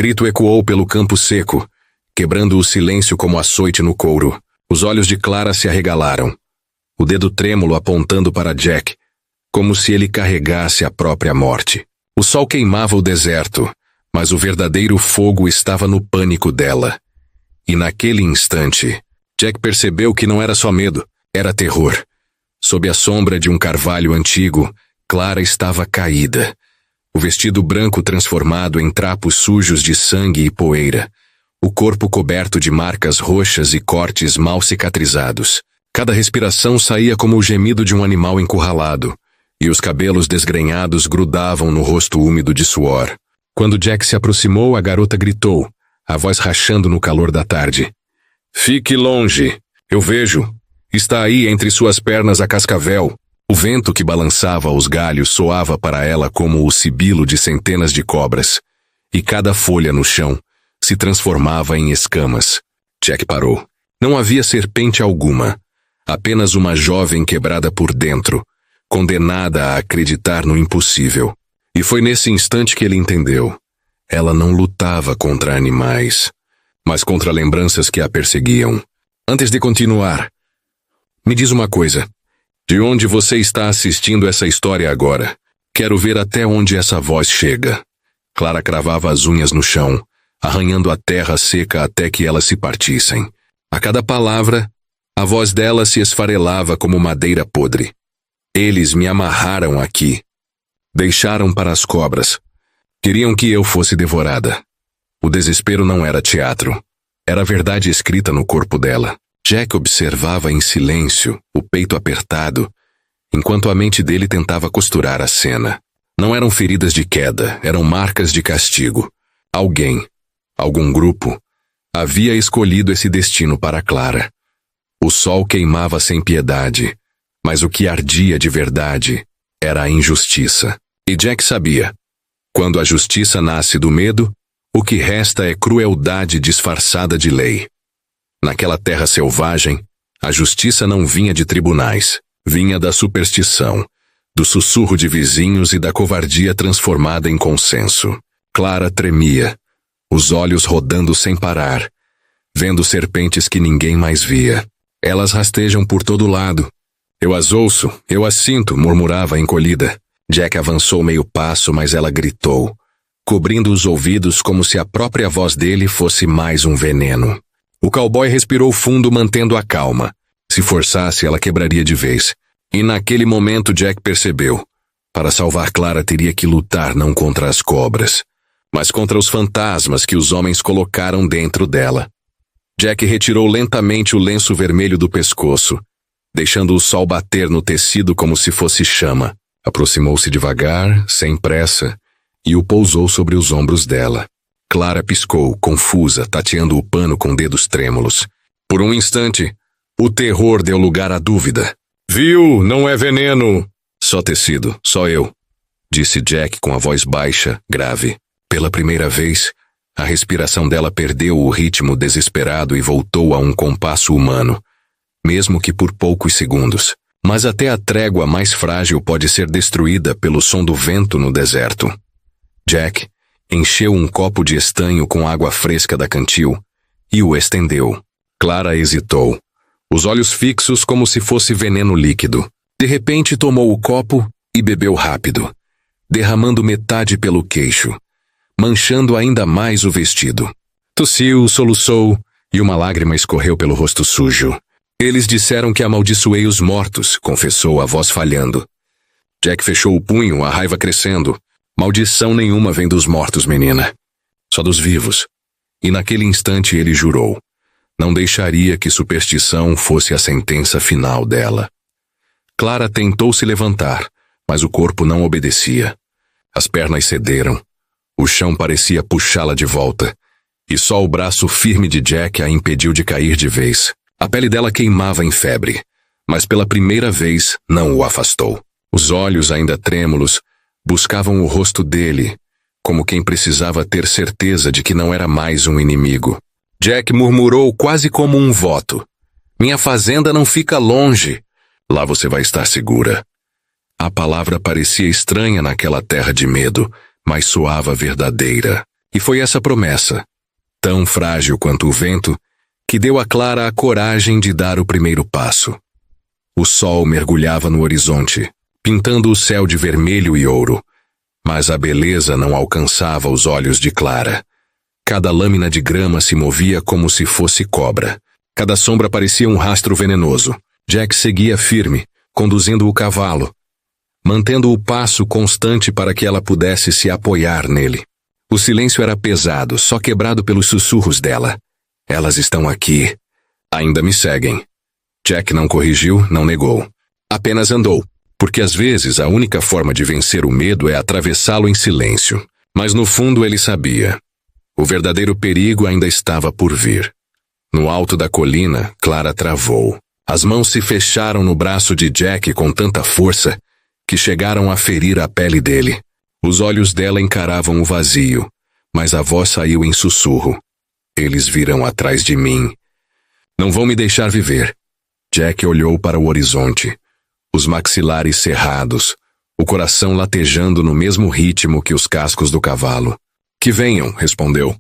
grito ecoou pelo campo seco, quebrando o silêncio como açoite no couro. Os olhos de Clara se arregalaram, o dedo trêmulo apontando para Jack, como se ele carregasse a própria morte. O sol queimava o deserto, mas o verdadeiro fogo estava no pânico dela. E naquele instante, Jack percebeu que não era só medo, era terror. Sob a sombra de um carvalho antigo, Clara estava caída. O vestido branco transformado em trapos sujos de sangue e poeira. O corpo coberto de marcas roxas e cortes mal cicatrizados. Cada respiração saía como o gemido de um animal encurralado, e os cabelos desgrenhados grudavam no rosto úmido de suor. Quando Jack se aproximou, a garota gritou, a voz rachando no calor da tarde. Fique longe! Eu vejo! Está aí entre suas pernas a cascavel. O vento que balançava os galhos soava para ela como o sibilo de centenas de cobras, e cada folha no chão se transformava em escamas. Jack parou. Não havia serpente alguma, apenas uma jovem quebrada por dentro, condenada a acreditar no impossível. E foi nesse instante que ele entendeu. Ela não lutava contra animais, mas contra lembranças que a perseguiam. Antes de continuar, me diz uma coisa. De onde você está assistindo essa história agora? Quero ver até onde essa voz chega. Clara cravava as unhas no chão, arranhando a terra seca até que elas se partissem. A cada palavra, a voz dela se esfarelava como madeira podre. Eles me amarraram aqui. Deixaram para as cobras. Queriam que eu fosse devorada. O desespero não era teatro. Era verdade escrita no corpo dela. Jack observava em silêncio, o peito apertado, enquanto a mente dele tentava costurar a cena. Não eram feridas de queda, eram marcas de castigo. Alguém, algum grupo, havia escolhido esse destino para Clara. O sol queimava sem piedade, mas o que ardia de verdade era a injustiça. E Jack sabia. Quando a justiça nasce do medo, o que resta é crueldade disfarçada de lei. Naquela terra selvagem, a justiça não vinha de tribunais, vinha da superstição, do sussurro de vizinhos e da covardia transformada em consenso. Clara tremia, os olhos rodando sem parar, vendo serpentes que ninguém mais via. Elas rastejam por todo lado. Eu as ouço, eu as sinto, murmurava encolhida. Jack avançou meio passo, mas ela gritou, cobrindo os ouvidos como se a própria voz dele fosse mais um veneno. O cowboy respirou fundo, mantendo a calma. Se forçasse, ela quebraria de vez. E naquele momento Jack percebeu. Para salvar Clara teria que lutar não contra as cobras, mas contra os fantasmas que os homens colocaram dentro dela. Jack retirou lentamente o lenço vermelho do pescoço, deixando o sol bater no tecido como se fosse chama. Aproximou-se devagar, sem pressa, e o pousou sobre os ombros dela. Clara piscou, confusa, tateando o pano com dedos trêmulos. Por um instante, o terror deu lugar à dúvida. Viu, não é veneno. Só tecido, só eu, disse Jack com a voz baixa, grave. Pela primeira vez, a respiração dela perdeu o ritmo desesperado e voltou a um compasso humano, mesmo que por poucos segundos. Mas até a trégua mais frágil pode ser destruída pelo som do vento no deserto. Jack encheu um copo de estanho com água fresca da cantil e o estendeu. Clara hesitou, os olhos fixos como se fosse veneno líquido. De repente tomou o copo e bebeu rápido, derramando metade pelo queixo, manchando ainda mais o vestido. Tossiu, soluçou e uma lágrima escorreu pelo rosto sujo. Eles disseram que amaldiçoei os mortos, confessou a voz falhando. Jack fechou o punho, a raiva crescendo. Maldição nenhuma vem dos mortos, menina. Só dos vivos. E naquele instante ele jurou. Não deixaria que superstição fosse a sentença final dela. Clara tentou se levantar, mas o corpo não obedecia. As pernas cederam. O chão parecia puxá-la de volta. E só o braço firme de Jack a impediu de cair de vez. A pele dela queimava em febre, mas pela primeira vez não o afastou. Os olhos, ainda trêmulos, buscavam o rosto dele, como quem precisava ter certeza de que não era mais um inimigo. Jack murmurou quase como um voto. Minha fazenda não fica longe. Lá você vai estar segura. A palavra parecia estranha naquela terra de medo, mas soava verdadeira. E foi essa promessa, tão frágil quanto o vento, que deu a Clara a coragem de dar o primeiro passo. O sol mergulhava no horizonte, pintando o céu de vermelho e ouro, mas a beleza não alcançava os olhos de Clara. Cada lâmina de grama se movia como se fosse cobra. Cada sombra parecia um rastro venenoso. Jack seguia firme, conduzindo o cavalo, mantendo o passo constante para que ela pudesse se apoiar nele. O silêncio era pesado, só quebrado pelos sussurros dela. Elas estão aqui. Ainda me seguem. Jack não corrigiu, não negou. Apenas andou, porque às vezes a única forma de vencer o medo é atravessá-lo em silêncio. Mas no fundo ele sabia. O verdadeiro perigo ainda estava por vir. No alto da colina, Clara travou. As mãos se fecharam no braço de Jack com tanta força que chegaram a ferir a pele dele. Os olhos dela encaravam o vazio, mas a voz saiu em sussurro. Eles virão atrás de mim. Não vão me deixar viver. Jack olhou para o horizonte, os maxilares cerrados, o coração latejando no mesmo ritmo que os cascos do cavalo. Que venham, respondeu.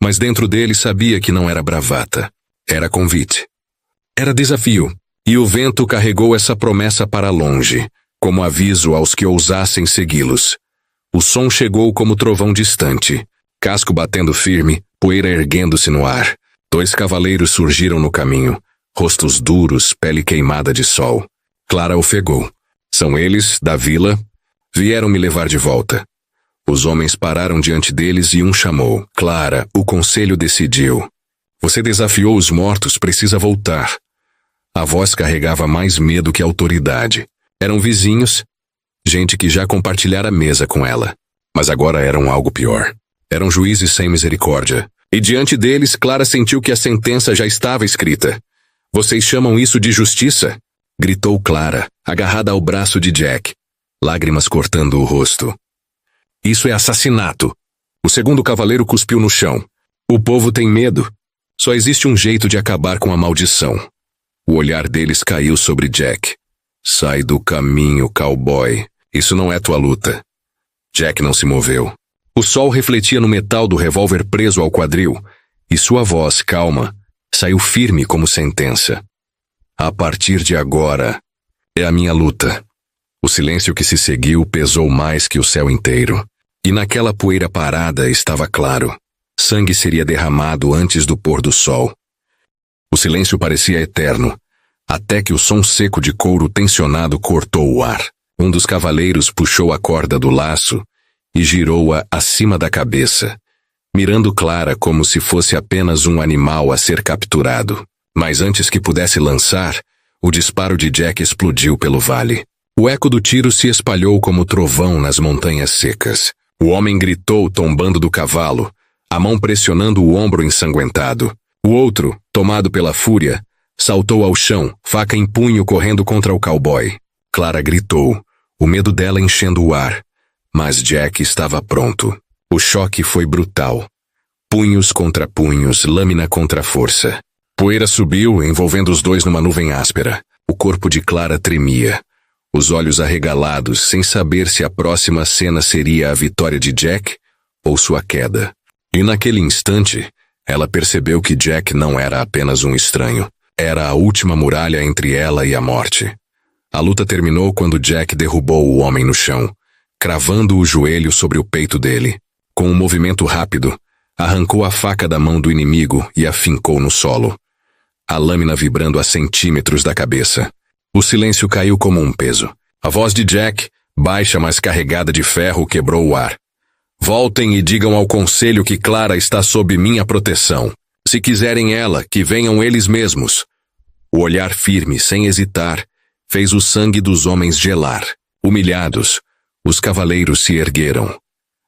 Mas dentro dele sabia que não era bravata. Era convite. Era desafio, e o vento carregou essa promessa para longe, como aviso aos que ousassem segui-los. O som chegou como trovão distante, casco batendo firme, poeira erguendo-se no ar. 2 cavaleiros surgiram no caminho, rostos duros, pele queimada de sol. Clara ofegou. São eles, da vila? Vieram me levar de volta. Os homens pararam diante deles e um chamou. Clara, o conselho decidiu. Você desafiou os mortos, precisa voltar. A voz carregava mais medo que autoridade. Eram vizinhos, gente que já compartilhara a mesa com ela. Mas agora eram algo pior. Eram juízes sem misericórdia. E diante deles, Clara sentiu que a sentença já estava escrita. Vocês chamam isso de justiça? Gritou Clara, agarrada ao braço de Jack, lágrimas cortando o rosto. Isso é assassinato. O segundo cavaleiro cuspiu no chão. O povo tem medo. Só existe um jeito de acabar com a maldição. O olhar deles caiu sobre Jack. Sai do caminho, cowboy. Isso não é tua luta. Jack não se moveu. O sol refletia no metal do revólver preso ao quadril, e sua voz, calma, saiu firme como sentença. A partir de agora, é a minha luta. O silêncio que se seguiu pesou mais que o céu inteiro. E naquela poeira parada estava claro. Sangue seria derramado antes do pôr do sol. O silêncio parecia eterno, até que o som seco de couro tensionado cortou o ar. Um dos cavaleiros puxou a corda do laço e girou-a acima da cabeça, mirando Clara como se fosse apenas um animal a ser capturado. Mas antes que pudesse lançar, o disparo de Jack explodiu pelo vale. O eco do tiro se espalhou como trovão nas montanhas secas. O homem gritou tombando do cavalo, a mão pressionando o ombro ensanguentado. O outro, tomado pela fúria, saltou ao chão, faca em punho correndo contra o cowboy. Clara gritou, o medo dela enchendo o ar. Mas Jack estava pronto. O choque foi brutal. Punhos contra punhos, lâmina contra força. Poeira subiu, envolvendo os dois numa nuvem áspera. O corpo de Clara tremia, os olhos arregalados, sem saber se a próxima cena seria a vitória de Jack ou sua queda. E naquele instante, ela percebeu que Jack não era apenas um estranho. Era a última muralha entre ela e a morte. A luta terminou quando Jack derrubou o homem no chão, cravando o joelho sobre o peito dele. Com um movimento rápido, arrancou a faca da mão do inimigo e a fincou no solo, a lâmina vibrando a centímetros da cabeça. O silêncio caiu como um peso. A voz de Jack, baixa mas carregada de ferro, quebrou o ar. Voltem e digam ao conselho que Clara está sob minha proteção. Se quiserem ela, que venham eles mesmos. O olhar firme, sem hesitar, fez o sangue dos homens gelar. Humilhados, os cavaleiros se ergueram.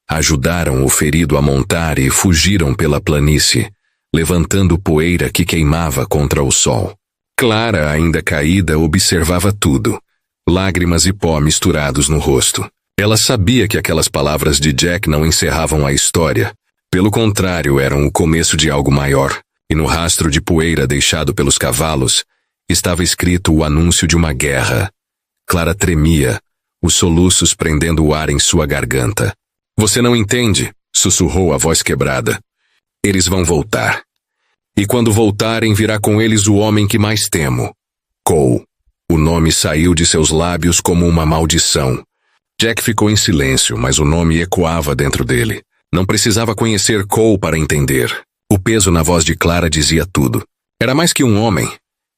Ajudaram o ferido a montar e fugiram pela planície, levantando poeira que queimava contra o sol. Clara, ainda caída, observava tudo, lágrimas e pó misturados no rosto. Ela sabia que aquelas palavras de Jack não encerravam a história. Pelo contrário, eram o começo de algo maior, e no rastro de poeira deixado pelos cavalos, estava escrito o anúncio de uma guerra. Clara tremia, os soluços prendendo o ar em sua garganta. Você não entende, sussurrou a voz quebrada. Eles vão voltar. E quando voltarem, virá com eles o homem que mais temo. Cole. O nome saiu de seus lábios como uma maldição. Jack ficou em silêncio, mas o nome ecoava dentro dele. Não precisava conhecer Cole para entender. O peso na voz de Clara dizia tudo. Era mais que um homem.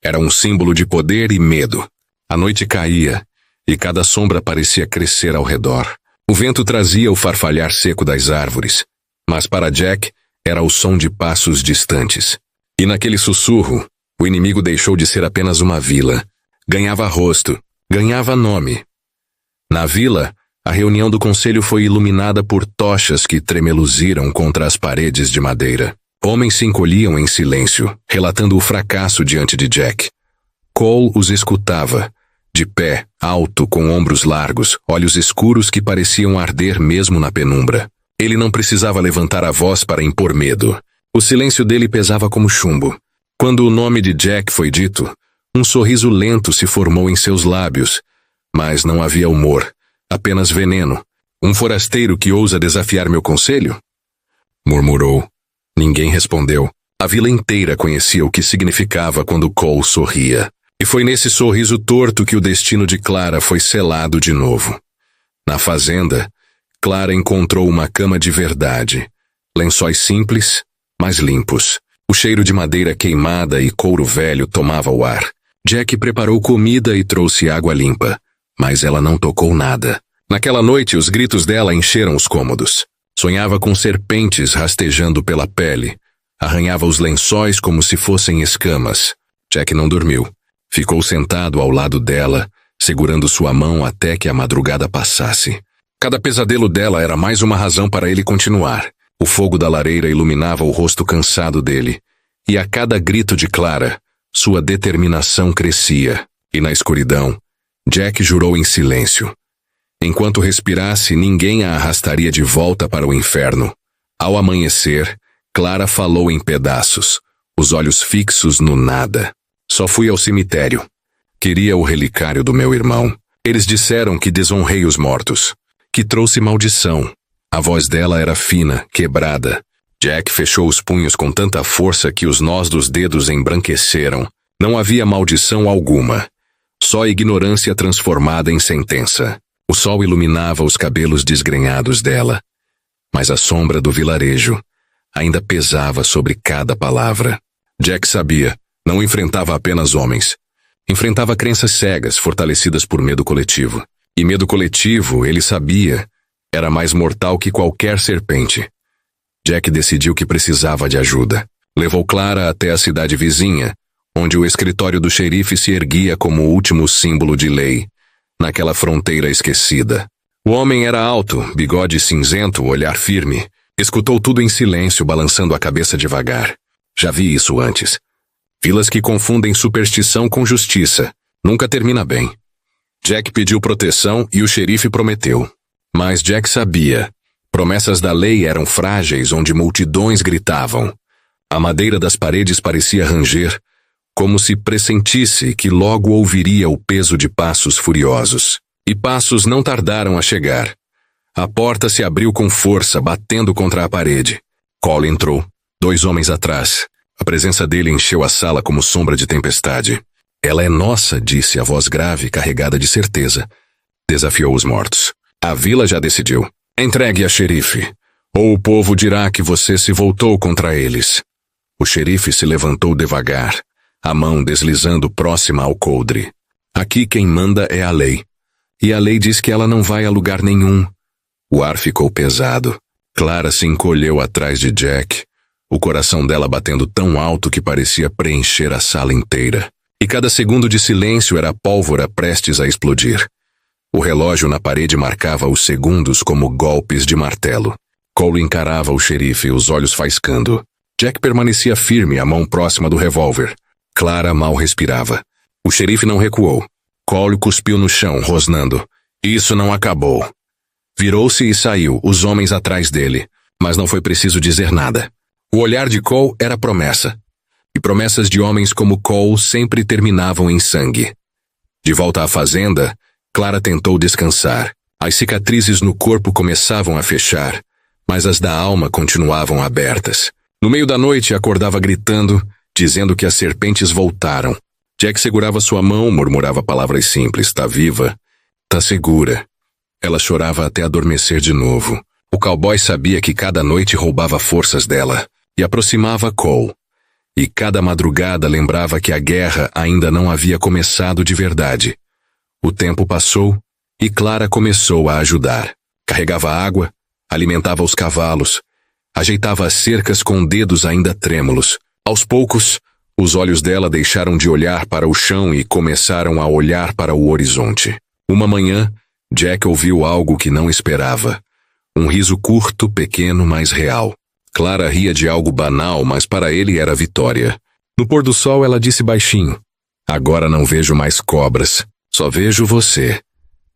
Era um símbolo de poder e medo. A noite caía, e cada sombra parecia crescer ao redor. O vento trazia o farfalhar seco das árvores, mas para Jack era o som de passos distantes. E naquele sussurro, o inimigo deixou de ser apenas uma vila. Ganhava rosto, ganhava nome. Na vila, a reunião do conselho foi iluminada por tochas que tremeluziram contra as paredes de madeira. Homens se encolhiam em silêncio, relatando o fracasso diante de Jack. Cole os escutava, de pé, alto, com ombros largos, olhos escuros que pareciam arder mesmo na penumbra. Ele não precisava levantar a voz para impor medo. O silêncio dele pesava como chumbo. Quando o nome de Jack foi dito, um sorriso lento se formou em seus lábios, mas não havia humor, apenas veneno. Um forasteiro que ousa desafiar meu conselho? Murmurou. Ninguém respondeu. A vila inteira conhecia o que significava quando Cole sorria. E foi nesse sorriso torto que o destino de Clara foi selado de novo. Na fazenda, Clara encontrou uma cama de verdade. Lençóis simples, mas limpos. O cheiro de madeira queimada e couro velho tomava o ar. Jack preparou comida e trouxe água limpa, mas ela não tocou nada. Naquela noite, os gritos dela encheram os cômodos. Sonhava com serpentes rastejando pela pele. Arranhava os lençóis como se fossem escamas. Jack não dormiu. Ficou sentado ao lado dela, segurando sua mão até que a madrugada passasse. Cada pesadelo dela era mais uma razão para ele continuar. O fogo da lareira iluminava o rosto cansado dele, e a cada grito de Clara, sua determinação crescia. E na escuridão, Jack jurou em silêncio. Enquanto respirasse, ninguém a arrastaria de volta para o inferno. Ao amanhecer, Clara falou em pedaços, os olhos fixos no nada. Só fui ao cemitério. Queria o relicário do meu irmão. Eles disseram que desonrei os mortos, que trouxe maldição. A voz dela era fina, quebrada. Jack fechou os punhos com tanta força que os nós dos dedos embranqueceram. Não havia maldição alguma, só ignorância transformada em sentença. O sol iluminava os cabelos desgrenhados dela, mas a sombra do vilarejo ainda pesava sobre cada palavra. Jack sabia. Não enfrentava apenas homens. Enfrentava crenças cegas, fortalecidas por medo coletivo. E medo coletivo, ele sabia, era mais mortal que qualquer serpente. Jack decidiu que precisava de ajuda. Levou Clara até a cidade vizinha, onde o escritório do xerife se erguia como o último símbolo de lei, naquela fronteira esquecida. O homem era alto, bigode cinzento, olhar firme. Escutou tudo em silêncio, balançando a cabeça devagar. Já vi isso antes. Vilas que confundem superstição com justiça. Nunca termina bem. Jack pediu proteção e o xerife prometeu. Mas Jack sabia. Promessas da lei eram frágeis onde multidões gritavam. A madeira das paredes parecia ranger, como se pressentisse que logo ouviria o peso de passos furiosos. E passos não tardaram a chegar. A porta se abriu com força, batendo contra a parede. Cole entrou. 2 homens atrás. A presença dele encheu a sala como sombra de tempestade. Ela é nossa, disse a voz grave, carregada de certeza. Desafiou os mortos. A vila já decidiu. Entregue a xerife, ou o povo dirá que você se voltou contra eles. O xerife se levantou devagar, a mão deslizando próxima ao coldre. Aqui quem manda é a lei. E a lei diz que ela não vai a lugar nenhum. O ar ficou pesado. Clara se encolheu atrás de Jack, o coração dela batendo tão alto que parecia preencher a sala inteira. E cada segundo de silêncio era pólvora prestes a explodir. O relógio na parede marcava os segundos como golpes de martelo. Cole encarava o xerife, os olhos faiscando. Jack permanecia firme, a mão próxima do revólver. Clara mal respirava. O xerife não recuou. Cole cuspiu no chão, rosnando. Isso não acabou. Virou-se e saiu, os homens atrás dele. Mas não foi preciso dizer nada. O olhar de Cole era promessa. E promessas de homens como Cole sempre terminavam em sangue. De volta à fazenda, Clara tentou descansar. As cicatrizes no corpo começavam a fechar, mas as da alma continuavam abertas. No meio da noite, acordava gritando, dizendo que as serpentes voltaram. Jack segurava sua mão, murmurava palavras simples. Tá viva? Tá segura. Ela chorava até adormecer de novo. O cowboy sabia que cada noite roubava forças dela e aproximava Cole. E cada madrugada lembrava que a guerra ainda não havia começado de verdade. O tempo passou e Clara começou a ajudar. Carregava água, alimentava os cavalos, ajeitava as cercas com dedos ainda trêmulos. Aos poucos, os olhos dela deixaram de olhar para o chão e começaram a olhar para o horizonte. Uma manhã, Jack ouviu algo que não esperava. Um riso curto, pequeno, mas real. Clara ria de algo banal, mas para ele era vitória. No pôr do sol, ela disse baixinho: "Agora não vejo mais cobras, só vejo você."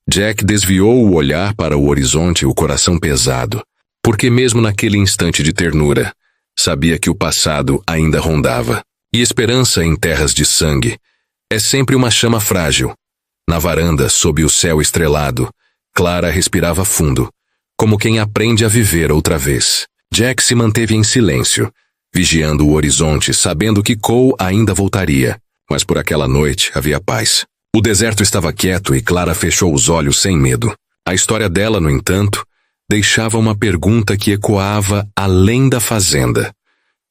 Jack desviou o olhar para o horizonte, o coração pesado, porque mesmo naquele instante de ternura, sabia que o passado ainda rondava. E esperança em terras de sangue é sempre uma chama frágil. Na varanda, sob o céu estrelado, Clara respirava fundo, como quem aprende a viver outra vez. Jack se manteve em silêncio, vigiando o horizonte, sabendo que Cole ainda voltaria. Mas por aquela noite havia paz. O deserto estava quieto e Clara fechou os olhos sem medo. A história dela, no entanto, deixava uma pergunta que ecoava além da fazenda.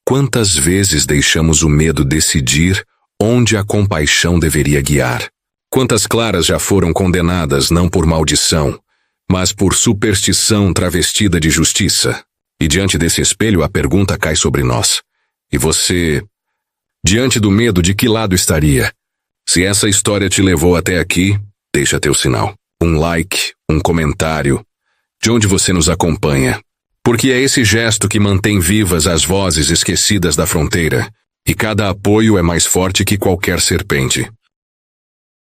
Quantas vezes deixamos o medo decidir onde a compaixão deveria guiar? Quantas Claras já foram condenadas não por maldição, mas por superstição travestida de justiça? E diante desse espelho a pergunta cai sobre nós. E você, diante do medo, de que lado estaria? Se essa história te levou até aqui, deixa teu sinal. Um like, um comentário, de onde você nos acompanha. Porque é esse gesto que mantém vivas as vozes esquecidas da fronteira. E cada apoio é mais forte que qualquer serpente.